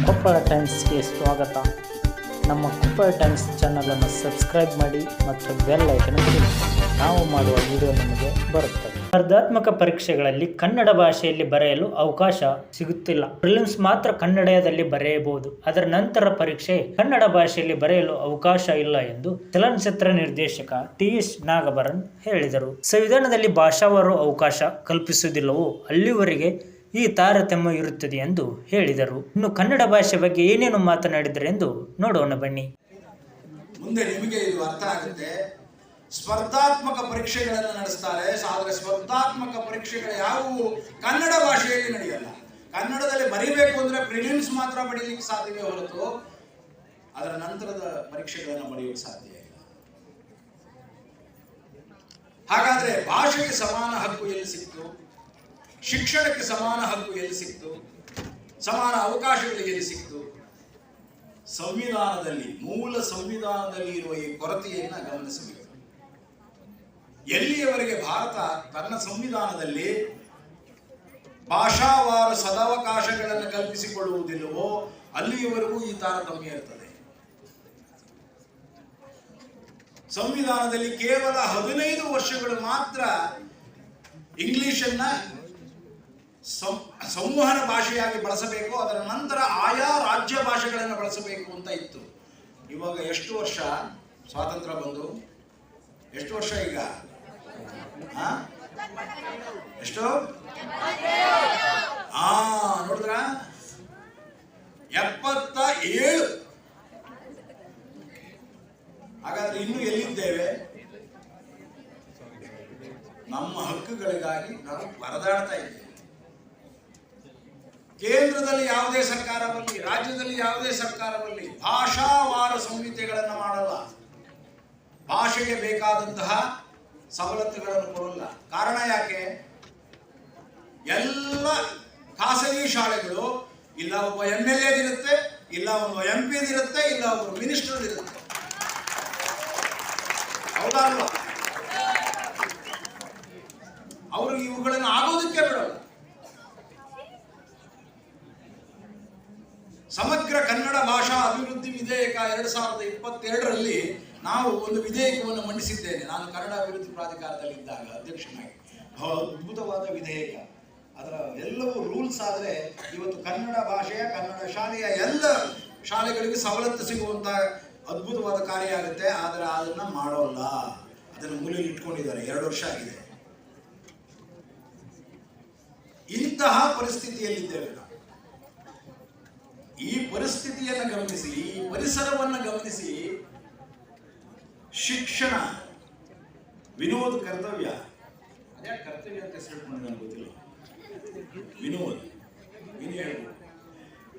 ಕೊಪ್ಪಳ ಟೈಮ್ಸ್ಗೆ ಸ್ವಾಗತ. ನಮ್ಮ ಕೊಪ್ಪಳ ಟೈಮ್ಸ್ ಚಾನಲನ್ನು ಸಬ್ಸ್ಕ್ರೈಬ್ ಮಾಡಿ ಮತ್ತು ಬೆಲ್ ಐಕನ್ ಒತ್ತಿ. ನಾವು ಮಾಡುವ ವಿಡಿಯೋ ನಿಮಗೆ ಬರುತ್ತದೆ. ಸ್ಪರ್ಧಾತ್ಮಕ ಪರೀಕ್ಷೆಗಳಲ್ಲಿ ಕನ್ನಡ ಭಾಷೆಯಲ್ಲಿ ಬರೆಯಲು ಅವಕಾಶ ಸಿಗುತ್ತಿಲ್ಲ. ಪ್ರಿಲಿಮ್ಸ್ ಮಾತ್ರ ಕನ್ನಡದಲ್ಲಿ ಬರೆಯಬಹುದು. ಅದರ ನಂತರ ಪರೀಕ್ಷೆ ಕನ್ನಡ ಭಾಷೆಯಲ್ಲಿ ಬರೆಯಲು ಅವಕಾಶ ಇಲ್ಲ ಎಂದು ಚಲನಚಿತ್ರ ನಿರ್ದೇಶಕ ಟಿ.ಎಸ್. ನಾಗಭರನ್ ಹೇಳಿದರು. ಸಂವಿಧಾನದಲ್ಲಿ ಭಾಷಾವಾರು ಅವಕಾಶ ಕಲ್ಪಿಸುವುದಿಲ್ಲವೋ ಅಲ್ಲಿವರೆಗೆ ಈ ತಾರತಮ್ಯ ಇರುತ್ತದೆ ಎಂದು ಹೇಳಿದರು. ಇನ್ನು ಕನ್ನಡ ಭಾಷೆ ಬಗ್ಗೆ ಏನೇನು ಮಾತನಾಡಿದರು ಎಂದು ನೋಡೋಣ ಬನ್ನಿ. ಮುಂದೆ ನಿಮಗೆ ಇದು ಅರ್ಥ ಆಗುತ್ತೆ. ಸ್ಪರ್ಧಾತ್ಮಕ ಪರೀಕ್ಷೆಗಳನ್ನು ನಡೆಸ್ತಾರೆ. ಆದರೆ ಸ್ಪರ್ಧಾತ್ಮಕ ಪರೀಕ್ಷೆಗಳು ಯಾವುವು ಕನ್ನಡ ಭಾಷೆಯಲ್ಲಿ ನಡೆಯಲ್ಲ. ಕನ್ನಡದಲ್ಲಿ ಬರೀಬೇಕು ಅಂದ್ರೆ ಪ್ರಿಲಿಮ್ಸ್ ಮಾತ್ರ ಬರೀಲಿಕ್ಕೆ ಸಾಧ್ಯವೇ ಹೊರತು ಅದರ ನಂತರದ ಪರೀಕ್ಷೆಗಳನ್ನು ಬರೆಯೋಕೆ ಸಾಧ್ಯ ಇಲ್ಲ. ಹಾಗಾದ್ರೆ ಭಾಷೆಗೆ ಸಮಾನ ಹಕ್ಕು ಎಲ್ಲಿ ಸಿಕ್ತು? ಶಿಕ್ಷಣಕ್ಕೆ ಸಮಾನ ಹಕ್ಕು ಎಲ್ಲಿ ಸಿಕ್ತು? ಸಮಾನ ಅವಕಾಶಗಳು ಎಲ್ಲಿ ಸಿಕ್ತು? ಸಂವಿಧಾನದಲ್ಲಿ, ಮೂಲ ಸಂವಿಧಾನದಲ್ಲಿ ಇರುವ ಈ ಕೊರತೆಯನ್ನ ಗಮನಿಸಬೇಕು. ಎಲ್ಲಿಯವರೆಗೆ ಭಾರತ ತನ್ನ ಸಂವಿಧಾನದಲ್ಲಿ ಭಾಷಾವಾರು ಸದಾವಕಾಶಗಳನ್ನು ಕಲ್ಪಿಸಿಕೊಳ್ಳುವುದಿಲ್ಲವೋ ಅಲ್ಲಿಯವರೆಗೂ ಈ ತಾರತಮ್ಯ ಇರ್ತದೆ. ಸಂವಿಧಾನದಲ್ಲಿ ಕೇವಲ 15 ವರ್ಷಗಳು ಮಾತ್ರ ಇಂಗ್ಲಿಷನ್ನ ಸಂವಹನ ಭಾಷೆಯಾಗಿ ಬಳಸಬೇಕು, ಅದರ ನಂತರ ಆಯಾ ರಾಜ್ಯ ಭಾಷೆಗಳನ್ನು ಬಳಸಬೇಕು ಅಂತ ಇತ್ತು. ಇವಾಗ ಎಷ್ಟು ವರ್ಷ ಸ್ವಾತಂತ್ರ್ಯ ಬಂದು? ಎಷ್ಟು ವರ್ಷ ಈಗ? ಎಷ್ಟು? ನೋಡಿದ್ರ 77. ಹಾಗಾದ್ರೆ ಇನ್ನು ಎಲ್ಲಿದ್ದೇವೆ? ನಮ್ಮ ಹಕ್ಕುಗಳಿಗಾಗಿ ನಾವು ಪರದಾಡ್ತಾ ಇದ್ದೇವೆ. ಕೇಂದ್ರದಲ್ಲಿ ಯಾವುದೇ ಸರ್ಕಾರ ಬರಲಿ, ರಾಜ್ಯದಲ್ಲಿ ಯಾವುದೇ ಸರ್ಕಾರ ಬರಲಿ, ಭಾಷಾವಾರು ಸಂಹಿತೆಗಳನ್ನು ಮಾಡಲ್ಲ. ಭಾಷೆಗೆ ಬೇಕಾದಂತಹ ಸವಲತ್ತುಗಳನ್ನು ಕೊಡಲ್ಲ. ಕಾರಣ ಯಾಕೆ? ಎಲ್ಲ ಖಾಸಗಿ ಶಾಲೆಗಳು ಇಲ್ಲ ಒಬ್ಬ MLA ಇರುತ್ತೆ, ಇಲ್ಲ ಒಬ್ಬ MP ಇರುತ್ತೆ, ಇಲ್ಲ ಒಬ್ಬ ಮಿನಿಸ್ಟರ್ ಇರುತ್ತೆ. ಹೌದಾ ಅಲ್ವಾ? ಅವರು ಇವುಗಳನ್ನು ಆಗೋದಕ್ಕೆ ಬಿಡಲ್ಲ. ಸಮಗ್ರ ಕನ್ನಡ ಭಾಷಾ ಅಭಿವೃದ್ಧಿ ವಿಧೇಯಕ 2022ರಲ್ಲಿ ನಾವು ಒಂದು ವಿಧೇಯಕವನ್ನು ಮಂಡಿಸಿದ್ದೇನೆ. ನಾನು ಕನ್ನಡ ಅಭಿವೃದ್ಧಿ ಪ್ರಾಧಿಕಾರದಲ್ಲಿದ್ದಾಗ ಅಧ್ಯಕ್ಷನಾಗಿ. ಅದ್ಭುತವಾದ ವಿಧೇಯಕ. ಅದರ ಎಲ್ಲವೂ ರೂಲ್ಸ್ ಆದರೆ ಇವತ್ತು ಕನ್ನಡ ಭಾಷೆಯ, ಕನ್ನಡ ಶಾಲೆಯ ಎಲ್ಲ ಶಾಲೆಗಳಿಗೆ ಸವಲತ್ತು ಸಿಗುವಂತ ಅದ್ಭುತವಾದ ಕಾರ್ಯ ಆಗುತ್ತೆ. ಆದರೆ ಅದನ್ನ ಮಾಡೋಲ್ಲ. ಅದನ್ನು ಮೂಲೆಯಲ್ಲಿ ಇಟ್ಕೊಂಡಿದ್ದಾರೆ. 2 ವರ್ಷ ಆಗಿದೆ. ಇಂತಹ ಪರಿಸ್ಥಿತಿಯಲ್ಲಿದ್ದೇವೆ ನಾವು. ಈ ಪರಿಸ್ಥಿತಿಯನ್ನು ಗಮನಿಸಿ, ಈ ಪರಿಸರವನ್ನು ಗಮನಿಸಿ, ಶಿಕ್ಷಣ ವಿನೋದ್ ಕರ್ತವ್ಯ. ಅದೇ ಕರ್ತವ್ಯ ಅಂತ ಹೆಸರು ನನಗೆ ಗೊತ್ತಿಲ್ಲ. ವಿನೋದ್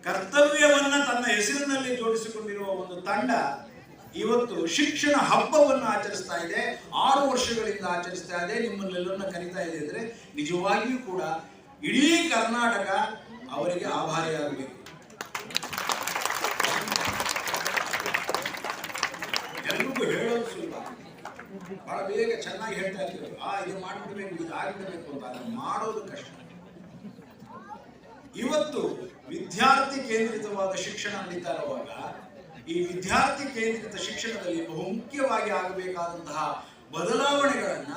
ಕರ್ತವ್ಯವನ್ನ ತನ್ನ ಹೆಸರಿನಲ್ಲಿ ಜೋಡಿಸಿಕೊಂಡಿರುವ ಒಂದು ತಂಡ ಇವತ್ತು ಶಿಕ್ಷಣ ಹಬ್ಬವನ್ನು ಆಚರಿಸ್ತಾ ಇದೆ. 6 ವರ್ಷಗಳಿಂದ ಆಚರಿಸ್ತಾ ಇದೆ. ನಿಮ್ಮನ್ನೆಲ್ಲರನ್ನ ಕರೀತಾ ಇದೆ ಅಂದ್ರೆ ನಿಜವಾಗಿಯೂ ಕೂಡ ಇಡೀ ಕರ್ನಾಟಕ ಅವರಿಗೆ ಆಭಾರಿಯಾಗಬೇಕು. ಎಲ್ರಿಗೂ ಹೇಳೋದು ಸುಲಭ, ಬಹಳ ಬೇಗ ಚೆನ್ನಾಗಿ ಹೇಳ್ತಾ ಇರ್ತೀವಿ. ಇದು ಮಾಡಿಬಿಡ್ಬೇಕು, ಇದು ಆಗಿಬಿಡ್ಬೇಕು ಅಂತ. ಅದನ್ನು ಮಾಡೋದು ಕಷ್ಟ. ಇವತ್ತು ವಿದ್ಯಾರ್ಥಿ ಕೇಂದ್ರಿತವಾದ ಶಿಕ್ಷಣ ನಡೀತಾ ಇರುವಾಗ ಈ ವಿದ್ಯಾರ್ಥಿ ಕೇಂದ್ರಿತ ಶಿಕ್ಷಣದಲ್ಲಿ ಬಹುಮುಖ್ಯವಾಗಿ ಆಗಬೇಕಾದಂತಹ ಬದಲಾವಣೆಗಳನ್ನ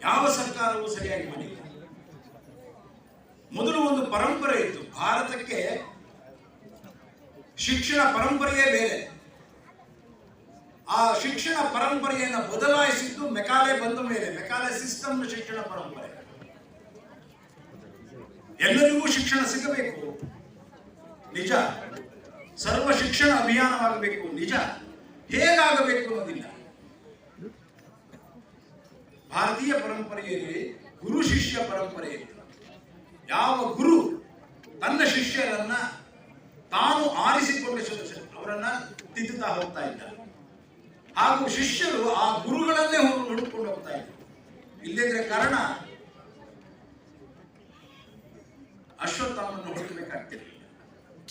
ಯಾವ ಸರ್ಕಾರವೂ ಸರಿಯಾಗಿ ಮಾಡಿಲ್ಲ. ಮೊದಲು ಒಂದು ಪರಂಪರೆ ಇತ್ತು. ಭಾರತಕ್ಕೆ ಶಿಕ್ಷಣ ಪರಂಪರೆಯೇ ಬೇರೆ. ಆ ಶಿಕ್ಷಣ ಪರಂಪರೆಯನ್ನು ಬದಲಾಯಿಸಿದ್ದು ಮೆಕಾಲೆ ಬಂದ ಮೇಲೆ. ಮೆಕಾಲೆ ಸಿಸ್ಟಮ್ ಶಿಕ್ಷಣ ಪರಂಪರೆ. ಎಲ್ಲರಿಗೂ ಶಿಕ್ಷಣ ಸಿಗಬೇಕು, ನಿಜ. ಸರ್ವ ಶಿಕ್ಷಣ ಅಭಿಯಾನವಾಗಬೇಕು, ನಿಜ. ಹೇಗಾಗಬೇಕು ಅನ್ನೋದಿಲ್ಲ. ಭಾರತೀಯ ಪರಂಪರೆಯಲ್ಲಿ ಗುರು ಶಿಷ್ಯ ಪರಂಪರೆ ಇತ್ತು. ಯಾವ ಗುರು ತನ್ನ ಶಿಷ್ಯರನ್ನ ತಾನು ಆರಿಸಿಕೊಂಡು ಅವರನ್ನ ತಿದ್ದುತ್ತಾ ಹೋಗ್ತಾ ಇದ್ದ, ಹಾಗೂ ಶಿಷ್ಯರು ಆ ಗುರುಗಳನ್ನೇ ಹುಡುಕೊಂಡು ಹೋಗ್ತಾ ಇದ್ರು. ಇಲ್ಲದ್ರೆ ಕಾರಣ ಅಶ್ವತ್ಥಾಮನ್ನು ಹುಡುಕಬೇಕಾಗ್ತಿರಲಿಲ್ಲ.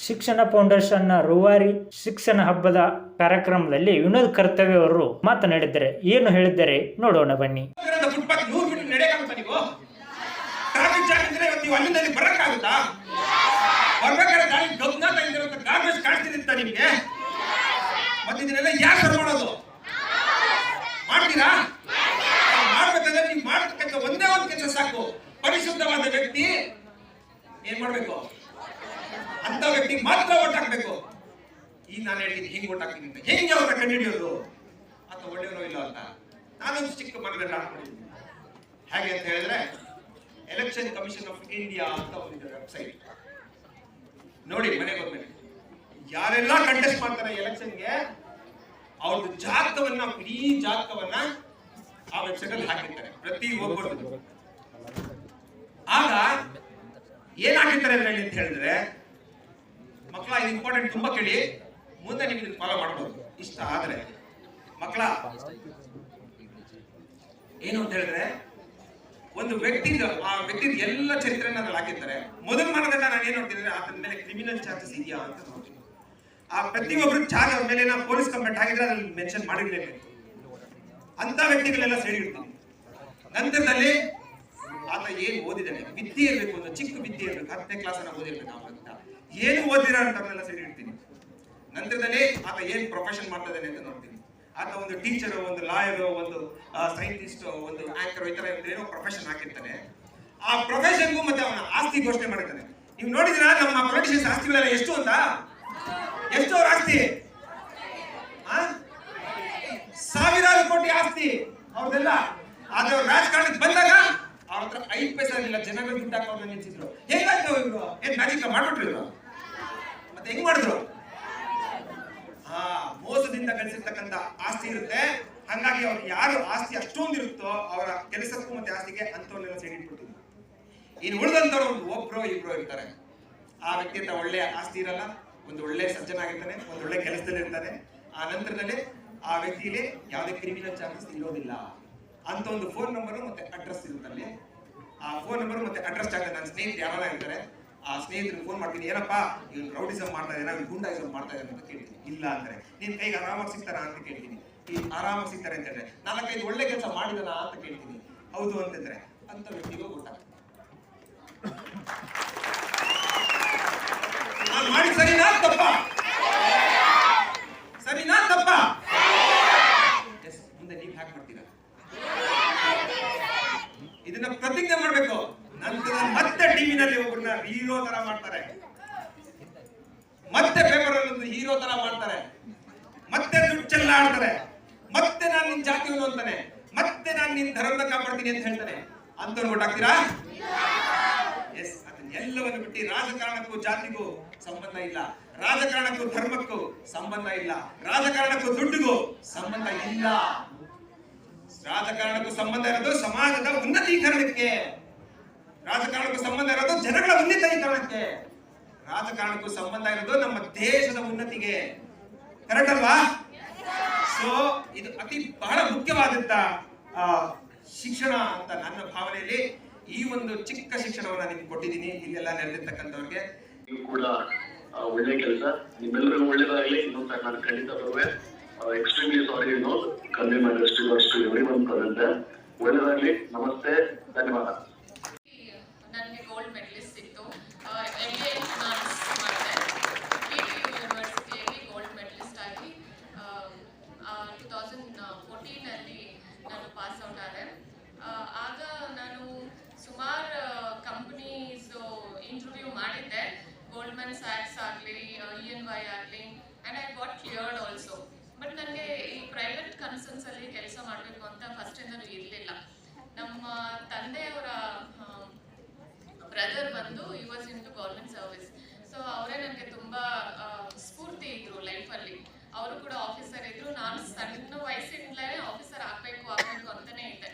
ಶಿಕ್ಷಣ ಫೌಂಡೇಶನ್ನ ರೂವಾರಿ ಶಿಕ್ಷಣ ಹಬ್ಬದ ಕಾರ್ಯಕ್ರಮದಲ್ಲಿ ವಿನೋದ್ ಕರ್ತವ್ಯ ಅವರು ಮಾತನಾಡಿದ್ದಾರೆ. ಏನು ಹೇಳಿದ್ದಾರೆ ನೋಡೋಣ ಬನ್ನಿ. ಅಲ್ಲಿಂದ ಬರಕ್ಕಾಗುತ್ತಾ? ಬರ್ಬೇಕಾದ್ರೆ ಗಾರ್ಬೇಜ್ ನಿಮ್ಗೆ? ಮತ್ತೆ ಇದನ್ನೆಲ್ಲ ಯಾಕೆ ಶುರು ಮಾಡೋದು? ಮಾಡ್ತೀರಾ? ಮಾಡ್ಬೇಕಂದ್ರೆ ನೀವು ಮಾಡತಕ್ಕಂಥ ಒಂದೇ ಒಂದು ಕೆಲಸ ಸಾಕು. ಪರಿಶುದ್ಧವಾದ ವ್ಯಕ್ತಿ ಏನ್ ಮಾಡ್ಬೇಕು? ಅಂತ ವ್ಯಕ್ತಿಗೆ ಮಾತ್ರ ಓಟ್ ಹಾಕ್ಬೇಕು. ಈಗ ನಾನು ಹೇಳ್ತೀನಿ ಹಿಂಗ್ ಓಟ್ ಹಾಕ್ತೀನಿ ಅಂತ. ಹೆಂಗೆ ಅವ್ರನ್ನ ಕಂಡುಹಿಡಿಯೋದು? ಅಥವಾ ಒಳ್ಳೆಯವರೋ ಇಲ್ಲ ಅಂತ ನಾನೊಂದು ಚಿಕ್ಕ ಮನದಲ್ಲಿ ಹಾಕೊಂಡಿದ್ದೀನಿ. ಹೇಗೆ ಅಂತ ಹೇಳಿದ್ರೆ, ಎಲೆಕ್ಷನ್ ಕಮಿಷನ್ ಆಫ್ ಇಂಡಿಯಾ ಅಂತ ಒಂದು ವೆಬ್ಸೈಟ್ ನೋಡಿ. ಮನೆಗೆ ಹೋದ್ಮೇಲೆ ಯಾರೆಲ್ಲ ಕಂಟೆಸ್ಟ್ ಮಾಡ್ತಾರೆ ಎಲೆಕ್ಷನ್ಗೆ, ಅವ್ರದ್ದು ಜಾತಕವನ್ನ, ಇಡೀ ಜಾತಕವನ್ನ ಆ ವೆಬ್ಸೈಟ್ ಅಲ್ಲಿ ಹಾಕಿರ್ತಾರೆ ಪ್ರತಿ ಒಬ್ಬರು. ಆಗ ಏನ್ ಹಾಕಿರ್ತಾರೆ ಅದರಲ್ಲಿ ಅಂತ ಹೇಳಿದ್ರೆ, ಮಕ್ಕಳ ಇದು ಇಂಪಾರ್ಟೆಂಟ್, ತುಂಬಾ ಕೇಳಿ, ಮುಂದೆ ನೀವು ಇದನ್ನ ಫಾಲೋ ಮಾಡ್ಬೋದು ಇಷ್ಟ ಆದ್ರೆ. ಮಕ್ಕಳ ಏನು ಅಂತ ಹೇಳಿದ್ರೆ, ಒಂದು ವ್ಯಕ್ತಿ, ಆ ವ್ಯಕ್ತಿ ಎಲ್ಲ ಚರಿತ್ರೆನ ಅದ್ರಲ್ಲಿ ಹಾಕಿರ್ತಾರೆ. ಮೊದಲ ಮಾನದಂಡ ನಾನು ಏನ್ ನೋಡ್ತಿದ್ರೆ, ಆತನ ಮೇಲೆ ಕ್ರಿಮಿನಲ್ ಚಾರ್ಜಸ್ ಇದೆಯಾ ಅಂತ ನೋಡ್ತೀನಿ. ಆ ಪ್ರತಿಯೊಬ್ಬರು ಚಾರ್ಜ್ ಅವ್ರ ಮೇಲೆ ಪೊಲೀಸ್ ಕಂಪ್ಲೇಂಟ್ ಆಗಿದ್ರೆ ಅದ್ರಲ್ಲಿ ಮೆನ್ಷನ್ ಮಾಡಿರ್ಲೇಬೇಕು. ಅಂತ ವ್ಯಕ್ತಿಗಳೆಲ್ಲ ಸೇರಿ ಇರ್ತೀನಿ. ನಂತರದಲ್ಲಿ ಆತ ಏನು ಓದಿದ್ದಾನೆ, ವಿದ್ಯೆ ಇರಬೇಕು, ಒಂದು ಚಿಕ್ಕ ವಿದ್ಯೆ ಇರಬೇಕು, 10ನೇ ಕ್ಲಾಸ್ ಓದಿರ್ಬೇಕು. ಅಂತ ಏನು ಓದಿರೋ ಅಂತವ್ರನ್ನೆಲ್ಲ ಸೇರಿ ಇಡ್ತೀನಿ. ನಂತರದಲ್ಲಿ ಆತ ಏನ್ ಪ್ರೊಫೆಷನ್ ಮಾಡ್ತಾ ಇದ್ದಾನೆ ಅಂತ ನೋಡ್ತೀನಿ. ಆತ ಒಂದು ಟೀಚರ್, ಒಂದು ಲಾಯರ್, ಒಂದು ಸೈಂಟಿಸ್ಟ್, ಒಂದು ಆಂಕರ್, ಈ ತರ ಏನೋ ಪ್ರೊಫೆಷನ್ ಹಾಕಿರ್ತಾನೆ. ಆ ಪ್ರೊಫೆಷನ್ಗೂ ಮತ್ತೆ ಅವನ ಆಸ್ತಿ ಘೋಷಣೆ ಮಾಡಿರ್ತಾನೆ. ನೀವು ನೋಡಿದ್ರ ನಮ್ಮ ಪೊಲಿಟಿಷಿಯನ್ಸ್ ಆಸ್ತಿಗಳೆಲ್ಲ ಎಷ್ಟು ಅಂತ? ಎಷ್ಟು ಅವ್ರ ಆಸ್ತಿ? ಸಾವಿರಾರು ಕೋಟಿ ಆಸ್ತಿ ಅವ್ರದೆಲ್ಲ. ಆದ್ರೆ ಅವ್ರ ರಾಜಕಾರಣಕ್ಕೆ ಬಂದಾಗ ಅವ್ರ ಹತ್ರ 5 ಪೈಸೆ ಇಲ್ಲ. ಜನಗಳು ದುಡ್ಡು ಹಾಕೋರ್ನ ನಿಲ್ಸಿದ್ರು. ಹೇಗಾಯ್ತು ಇವ್ರು? ಏನ್ ಮ್ಯಾಜಿಕ್ ಮಾಡ್ಬಿಟ್ರು ಇವ್ರು? ಮತ್ತೆ ಹೆಂಗ್ ಮಾಡಿದ್ರು? ಮೋಸದಿಂದ ಗಳಿಸಿರ್ತಕ್ಕಂಥ ಆಸ್ತಿ ಇರುತ್ತೆ. ಹಂಗಾಗಿ ಅವ್ರು ಯಾರು ಆಸ್ತಿ ಅಷ್ಟೊಂದು ಇರುತ್ತೋ ಅವರ ಕೆಲಸಕ್ಕೂ ಮತ್ತೆ ಆಸ್ತಿಗೆ ಅಂತವನ್ನೆಲ್ಲ ಸೈಡ್ ಇಟ್ಬಿಡ್ತೀವಿ. ಇನ್ನು ಉಳಿದಂತವ್ರು ಒಂದು ಒಬ್ರು ಇಬ್ರು ಇರ್ತಾರೆ. ಆ ವ್ಯಕ್ತಿ ಹತ್ರ ಒಳ್ಳೆ ಆಸ್ತಿ ಇರಲ್ಲ, ಒಂದು ಒಳ್ಳೆ ಸಜ್ಜನಾಗಿರ್ತಾನೆ, ಒಂದು ಒಳ್ಳೆ ಕೆಲಸದಲ್ಲಿ ಇರ್ತಾನೆ. ಆ ನಂತರದಲ್ಲಿ ಆ ವ್ಯಕ್ತಿಯಲ್ಲಿ ಯಾವುದೇ ಕ್ರಿಮಿನಲ್ ಚಾರ್ಜಸ್ ಇರೋದಿಲ್ಲ ಅಂತ ಒಂದು ಫೋನ್ ನಂಬರ್ ಮತ್ತೆ ಅಡ್ರೆಸ್ ಇರುತ್ತಲ್ಲಿ. ಆ ಫೋನ್ ನಂಬರ್ ಮತ್ತೆ ಅಡ್ರೆಸ್ ಜಾಗ ನನ್ನ ಸ್ನೇಹಿತರು ಯಾರು ಇರ್ತಾರೆ, ಆ ಸ್ನೇಹಿತರಿಗೆ ಫೋನ್ ಮಾಡ್ತೀನಿ, ಏನಪ್ಪಾ ಇವ್ನು ರೌಡಿಸಮ್ ಮಾಡ್ತಾ ಇದ್ದಾನೆ, ಇವ್ನು ಗೂಂಡಾಯಿಸಮ್ ಮಾಡ್ತಾ ಇದ್ದಾನೆ ಅಂತ ಕೇಳ್ತೀನಿ. ಇಲ್ಲ ಅಂತಾರೆ. ನಿನ್ ಕೈಗೆ ಆರಾಮಾಗಿ ಸಿಗ್ತಾರ ಅಂತ ಕೇಳ್ತೀನಿ. ಈ ಆರಾಮಾಗಿ ಸಿಗ್ತಾರೆ ಅಂತ ಹೇಳಿದ್ರೆ 4-5 ಒಳ್ಳೆ ಕೆಲಸ ಮಾಡಿದನ ಅಂತ ಕೇಳ್ತೀನಿ. ಹೌದು ಅಂತಂದ್ರೆ ಅಂತ ವ್ಯಕ್ತಿಗೂ ಗೊತ್ತಾಗ್ತದೆ ನಾನು ಮಾಡಿ ಸರಿನಾ ತಪ್ಪ, ಸರಿನಾ ತಪ್ಪ. ಮುಂದೆ ನೀವು ಹ್ಯಾಕ್ ಮಾಡ್ತೀರಾ? ಇದನ್ನ ಪ್ರತಿಜ್ಞೆ ಮಾಡ್ಬೇಕು. ನಂತರ ಮತ್ತೆ ಟಿವಿನಲ್ಲಿ ಒಬ್ಬರನ್ನ ಹೀರೋ ತರ ಮಾಡ್ತಾರೆ, ಮತ್ತೆ ಪೇಪರ್ ಅಲ್ಲಿ ಒಂದು ಹೀರೋ ತರ ಮಾಡ್ತಾರೆ, ಮತ್ತೆ ದುಡ್ಡು ಚೆಲ್ಲಾಡ್ತಾರೆ, ಮತ್ತೆ ನಾನು ನಿನ್ ಜಾತಿಯವನು ಅಂತಾನೆ, ಮತ್ತೆ ನಾನು ನಿನ್ ಧರ್ಮದ ಕಾಪಾಡ್ತೀನಿ ಅಂತ ಹೇಳ್ತಾನೆ. ಅಂತವ್ರು ಗೊತ್ತಾಗ್ತೀರಾ? ಎಸ್, ಅದನ್ನ ಎಲ್ಲವನ್ನು ಬಿಟ್ಟು ರಾಜಕಾರಣಕ್ಕೂ ಜಾತಿಗೂ ಸಂಬಂಧ ಇಲ್ಲ, ರಾಜಕಾರಣಕ್ಕೂ ಧರ್ಮಕ್ಕೂ ಸಂಬಂಧ ಇಲ್ಲ, ರಾಜಕಾರಣಕ್ಕೂ ದುಡ್ಡಿಗೂ ಸಂಬಂಧ ಇಲ್ಲ. ರಾಜಕಾರಣಕ್ಕೂ ಸಂಬಂಧ ಇರೋದು ಸಮಾಜದ ಉನ್ನತೀಕರಣಕ್ಕೆ, ರಾಜಕಾರಣಕ್ಕೂ ಸಂಬಂಧ ಇರೋದು ಜನಗಳ ಉನ್ನತೀಕರಣಕ್ಕೆ, ರಾಜಕಾರಣಕ್ಕೂ ಸಂಬಂಧ ಇರೋದು ನಮ್ಮ ದೇಶದ ಉನ್ನತಿಗೆ. ಕರೆಕ್ಟ್ ಅಲ್ವಾ? ಸೊ ಇದು ಅತಿ ಬಹಳ ಮುಖ್ಯವಾದಂತ ಶಿಕ್ಷಣ ಅಂತ ನನ್ನ ಭಾವನೆಯಲ್ಲಿ ಈ ಒಂದು ಚಿಕ್ಕ ಶಿಕ್ಷಣವನ್ನ ನಿಮ್ಗೆ ಕೊಟ್ಟಿದ್ದೀನಿ. ಇಲ್ಲೆಲ್ಲ ನೆರೆದಿರ್ತಕ್ಕಂಥವ್ರಿಗೆ ನೀವು ಕೂಡ ಒಳ್ಳೆ ಕೆಲಸ, ನಿಮ್ಮೆಲ್ಲರಿಗೂ ಒಳ್ಳೇದಾಗಲಿ. ಇನ್ನೊಂದು ನಾನು ಖಂಡಿತ ಬರುವೆ. ಎಕ್ಸ್ಟ್ರೀಮ್ಲಿ ಸಾರಿ, ಕನ್ವೆ ಮಾಡಿದಷ್ಟು ಎವ್ರಿವನ್ ಪ್ರೆಸೆಂಟ್. ಒಳ್ಳೇದಾಗಲಿ. ನಮಸ್ತೆ, ಧನ್ಯವಾದ. ನನಗೆ ಗೋಲ್ಡ್ ಮೆಡಲಿಸ್ಟ್ ಸಿಕ್ತು. MBA ಫಿನಾನ್ಸ್ ಮಾಡಿದೆ. ಯೂನಿವರ್ಸಿಟಿಯಲ್ಲಿ ಗೋಲ್ಡ್ ಮೆಡಲಿಸ್ಟ್ ಆಗಿ 2014 ನಾನು ಪಾಸ್ ಔಟ್ ಆದೆ. ಆಗ ನಾನು ಸುಮಾರು ಕಂಪ್ನೀಸ್ ಇಂಟರ್ವ್ಯೂ ಮಾಡಿದ್ದೆ, ಗೋಲ್ಡ್ಮನ್ ಸ್ಯಾಕ್ಸ್ ಆಗಲಿ, EY ಆಗಲಿ, and I got cleared also. But ನನಗೆ ಈ ಪ್ರೈವೇಟ್ ಕನ್ಸರ್ನ್ಸಲ್ಲಿ ಕೆಲಸ ಮಾಡಬೇಕು ಅಂತ ಫಸ್ಟಿಂದನೂ ಇರಲಿಲ್ಲ. ನಮ್ಮ ತಂದೆಯವರ ಬ್ರದರ್ ಬಂದು was into government service. So ಅವರೇ ನನಗೆ ತುಂಬ ಸ್ಫೂರ್ತಿ ಇದ್ರು ಲೈಫಲ್ಲಿ. ಅವರು ಕೂಡ ಆಫೀಸರ್ ಇದ್ರು. ನಾನು ಸಣ್ಣ ವಯಸ್ಸಿನಿಂದಲೇ ಆಫೀಸರ್ ಆಗಬೇಕು ಅಂತಲೇ ಇದ್ದೆ.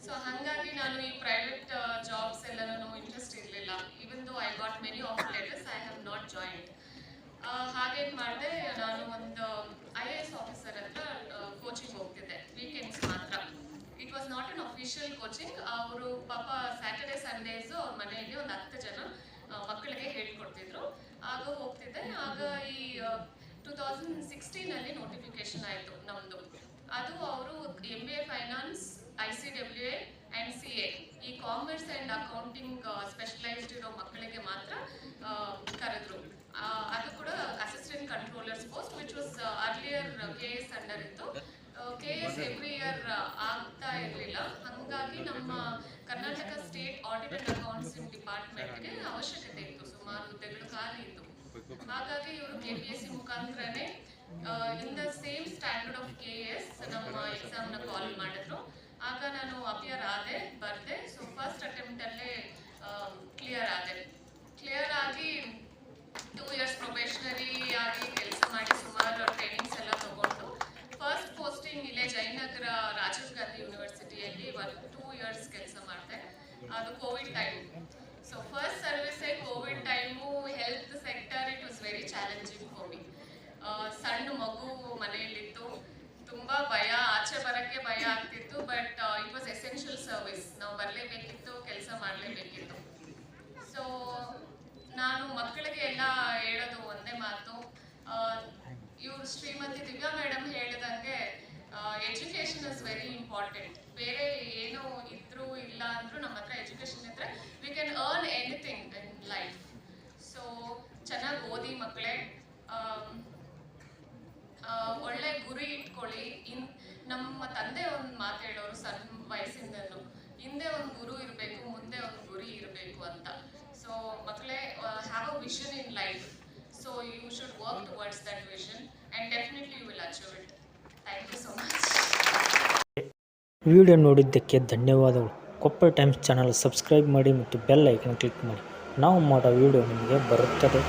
ಸೊ ಹಾಗಾಗಿ ನಾನು ಈ ಪ್ರೈವೇಟ್ ಜಾಬ್ಸ್ ಎಲ್ಲನೂ ಇಂಟ್ರೆಸ್ಟ್ ಇರಲಿಲ್ಲ. Even though I got many offer letters, I have not joined. ಹಾಗೇನು ಮಾಡಿದೆ, ನಾನು ಒಂದು IAS ಆಫೀಸರ್ ಹತ್ರ ಕೋಚಿಂಗ್ ಹೋಗ್ತಿದ್ದೆ, ವೀಕೆಂಡ್ಸ್ ಮಾತ್ರ. It was not an official coaching. ಅವರು ಪಾಪ ಸ್ಯಾಟರ್ಡೆ ಸಂಡೇಸು ಅವ್ರ ಮನೆಯಲ್ಲಿ ಒಂದು 10 ಜನ ಮಕ್ಕಳಿಗೆ ಹೇಳ್ಕೊಡ್ತಿದ್ರು. ಆಗ ಹೋಗ್ತಿದ್ದೆ. ಆಗ ಈ 2016 ನೋಟಿಫಿಕೇಶನ್ ಆಯಿತು ನಮ್ಮದು. ಅದು ಅವರು MBA finance, ICWA and CA ಈ ಕಾಮರ್ಸ್ ಆ್ಯಂಡ್ ಅಕೌಂಟಿಂಗ್ ಸ್ಪೆಷಲೈಸ್ಡ್ ಇರೋ ಮಕ್ಕಳಿಗೆ ಮಾತ್ರ ಕರೆದ್ರು. ಅದು ಕೂಡ assistant controller years post, which was earlier KS under ಇತ್ತು. KS ಎವ್ರಿ ಇಯರ್ ಆಗ್ತಾ ಇರಲಿಲ್ಲ. ಹಾಗಾಗಿ ನಮ್ಮ Karnataka state audit and accounting ಡಿಪಾರ್ಟ್ಮೆಂಟ್ಗೆ ಅವಶ್ಯಕತೆ ಇತ್ತು, ಸುಮಾರು ಹುದ್ದೆಗಳು ಖಾಲಿ ಇತ್ತು. ಹಾಗಾಗಿ ಇವರು KPSC ಮುಖಾಂತರನೇ in the same standard of KS ನಮ್ಮ ಎಕ್ಸಾಮ್ನ ಕಾಲ್ ಮಾಡಿದ್ರು. ಆಗ ನಾನು ಅಪಿಯರ್ ಆದೆ, ಬರ್ದೆ. ಸೊ ಫಸ್ಟ್ ಅಟೆಂಪ್ಟ್ ಅಲ್ಲೇ ಕ್ಲಿಯರ್ ಆಗಿ 2 years ಪ್ರೊಬೇಷನರಿ ಆಗಿ ಕೆಲಸ ಮಾಡಿ ಸುಮಾರು ಟ್ರೈನಿಂಗ್ಸ್ ಎಲ್ಲ ತಗೊಂಡು ಫಸ್ಟ್ ಪೋಸ್ಟಿಂಗ್ ಇಲ್ಲೇ ಜಯನಗರ ರಾಜೀವ್ ಗಾಂಧಿ ಯೂನಿವರ್ಸಿಟಿಯಲ್ಲಿ 2 years ಕೆಲಸ ಮಾಡಿದೆ. ಅದು ಕೋವಿಡ್ ಟೈಮ್. ಸೊ ಫಸ್ಟ್ ಸರ್ವಿಸೇ Covid time. Health sector it was very challenging for me. ಸಣ್ಣ ಮಗು ಮನೆಯಲ್ಲಿತ್ತು, ತುಂಬ ಭಯ, ಆಚೆ ಬರೋಕ್ಕೆ ಭಯ ಆಗ್ತಿತ್ತು. But it was essential service. ನಾವು ಬರಲೇಬೇಕಿತ್ತು, ಕೆಲಸ ಮಾಡಲೇಬೇಕಿತ್ತು. ಸೊ ನಾನು ಮಕ್ಕಳಿಗೆ ಎಲ್ಲ ಹೇಳೋದು ಒಂದೇ ಮಾತು, ಇವರು ಶ್ರೀಮತಿ ದಿವ್ಯಾ ಮೇಡಮ್ ಹೇಳಿದಂಗೆ ಎಜುಕೇಷನ್ ಇಸ್ ವೆರಿ ಇಂಪಾರ್ಟೆಂಟ್. ಬೇರೆ ಏನೋ ಇದ್ರೂ ಇಲ್ಲ ಅಂದರೂ ನಮ್ಮ ಹತ್ರ ಎಜುಕೇಷನ್ ಇದ್ದರೆ we can earn anything in life. So ಚೆನ್ನಾಗಿ ಓದಿ ಮಕ್ಕಳೇ, ಒಳ್ಳೆ ಗುರಿ ಇಟ್ಕೊಳ್ಳಿ. ನಮ್ಮ ತಂದೆ ಒಂದು ಮಾತು ಹೇಳೋರು ಸಣ್ಣ ವಯಸ್ಸಿಂದಲೂ, ಹಿಂದೆ ಒಂದು ಗುರು ಇರಬೇಕು, ಮುಂದೆ ಒಂದು ಗುರಿ ಇರಬೇಕು ಅಂತ. ಸೊ ಮಕ್ಕಳೇ, have a vision in life. So you should work towards that vision and definitely you will achieve it. Thank you so much. Video ನೋಡಿದ್ದಕ್ಕೆ ಧನ್ಯವಾದಗಳು. ಕೊಪ್ಪಳ ಟೈಮ್ಸ್ ಚಾನಲ್ ಸಬ್ಸ್ಕ್ರೈಬ್ ಮಾಡಿ ಮತ್ತು ಬೆಲ್ ಐಕನ್ ಕ್ಲಿಕ್ ಮಾಡಿ. ನಾವು ಮಾಡೋ ವಿಡಿಯೋ ನಿಮಗೆ ಬರುತ್ತದೆ.